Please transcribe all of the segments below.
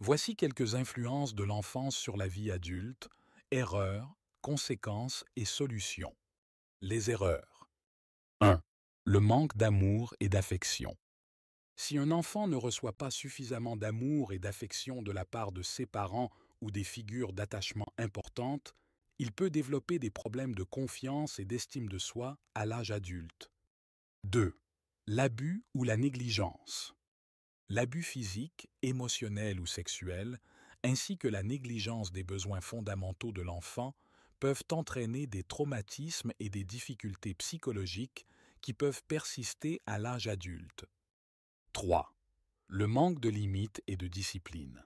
Voici quelques influences de l'enfance sur la vie adulte, erreurs, conséquences et solutions. Les erreurs. 1. Le manque d'amour et d'affection. Si un enfant ne reçoit pas suffisamment d'amour et d'affection de la part de ses parents ou des figures d'attachement importantes, il peut développer des problèmes de confiance et d'estime de soi à l'âge adulte. 2. L'abus ou la négligence. L'abus physique, émotionnel ou sexuel, ainsi que la négligence des besoins fondamentaux de l'enfant peuvent entraîner des traumatismes et des difficultés psychologiques qui peuvent persister à l'âge adulte. 3. Le manque de limites et de discipline.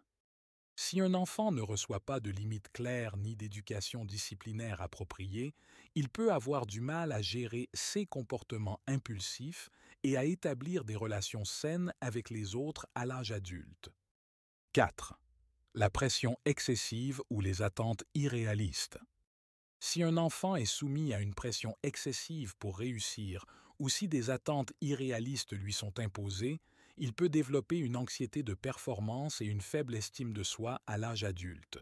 Si un enfant ne reçoit pas de limites claires ni d'éducation disciplinaire appropriée, il peut avoir du mal à gérer ses comportements impulsifs et à établir des relations saines avec les autres à l'âge adulte. 4. La pression excessive ou les attentes irréalistes. Si un enfant est soumis à une pression excessive pour réussir ou si des attentes irréalistes lui sont imposées, il peut développer une anxiété de performance et une faible estime de soi à l'âge adulte.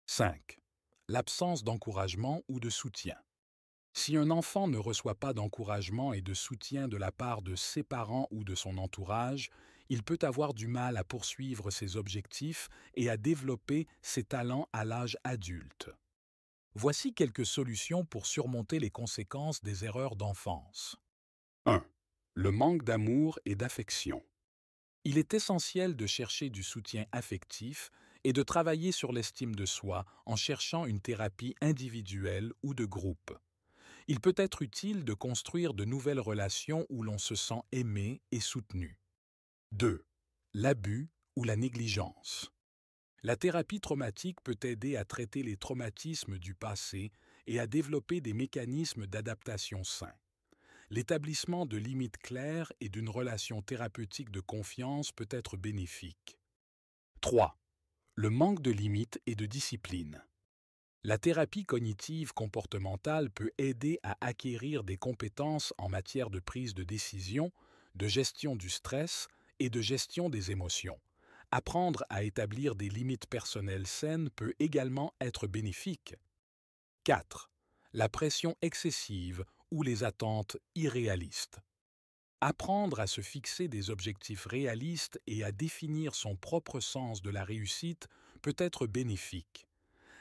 5. L'absence d'encouragement ou de soutien. Si un enfant ne reçoit pas d'encouragement et de soutien de la part de ses parents ou de son entourage, il peut avoir du mal à poursuivre ses objectifs et à développer ses talents à l'âge adulte. Voici quelques solutions pour surmonter les conséquences des erreurs d'enfance. 1. Le manque d'amour et d'affection. Il est essentiel de chercher du soutien affectif et de travailler sur l'estime de soi en cherchant une thérapie individuelle ou de groupe. Il peut être utile de construire de nouvelles relations où l'on se sent aimé et soutenu. 2. L'abus ou la négligence. La thérapie traumatique peut aider à traiter les traumatismes du passé et à développer des mécanismes d'adaptation sains. L'établissement de limites claires et d'une relation thérapeutique de confiance peut être bénéfique. 3. Le manque de limites et de discipline. La thérapie cognitive comportementale peut aider à acquérir des compétences en matière de prise de décision, de gestion du stress et de gestion des émotions. Apprendre à établir des limites personnelles saines peut également être bénéfique. 4. La pression excessive ou les attentes irréalistes. Apprendre à se fixer des objectifs réalistes et à définir son propre sens de la réussite peut être bénéfique.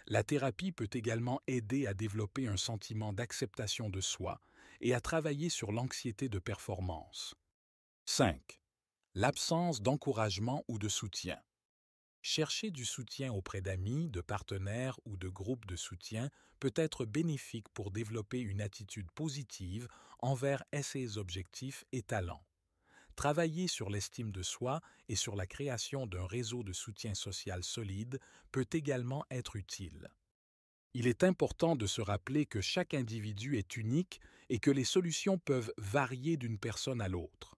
La thérapie peut également aider à développer un sentiment d'acceptation de soi et à travailler sur l'anxiété de performance. 5. L'absence d'encouragement ou de soutien. Chercher du soutien auprès d'amis, de partenaires ou de groupes de soutien peut être bénéfique pour développer une attitude positive envers ses objectifs et talents. Travailler sur l'estime de soi et sur la création d'un réseau de soutien social solide peut également être utile. Il est important de se rappeler que chaque individu est unique et que les solutions peuvent varier d'une personne à l'autre.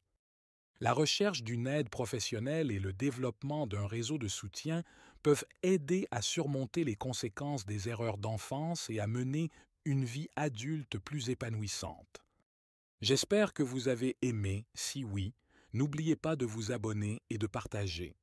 La recherche d'une aide professionnelle et le développement d'un réseau de soutien peuvent aider à surmonter les conséquences des erreurs d'enfance et à mener une vie adulte plus épanouissante. J'espère que vous avez aimé. Si oui, n'oubliez pas de vous abonner et de partager.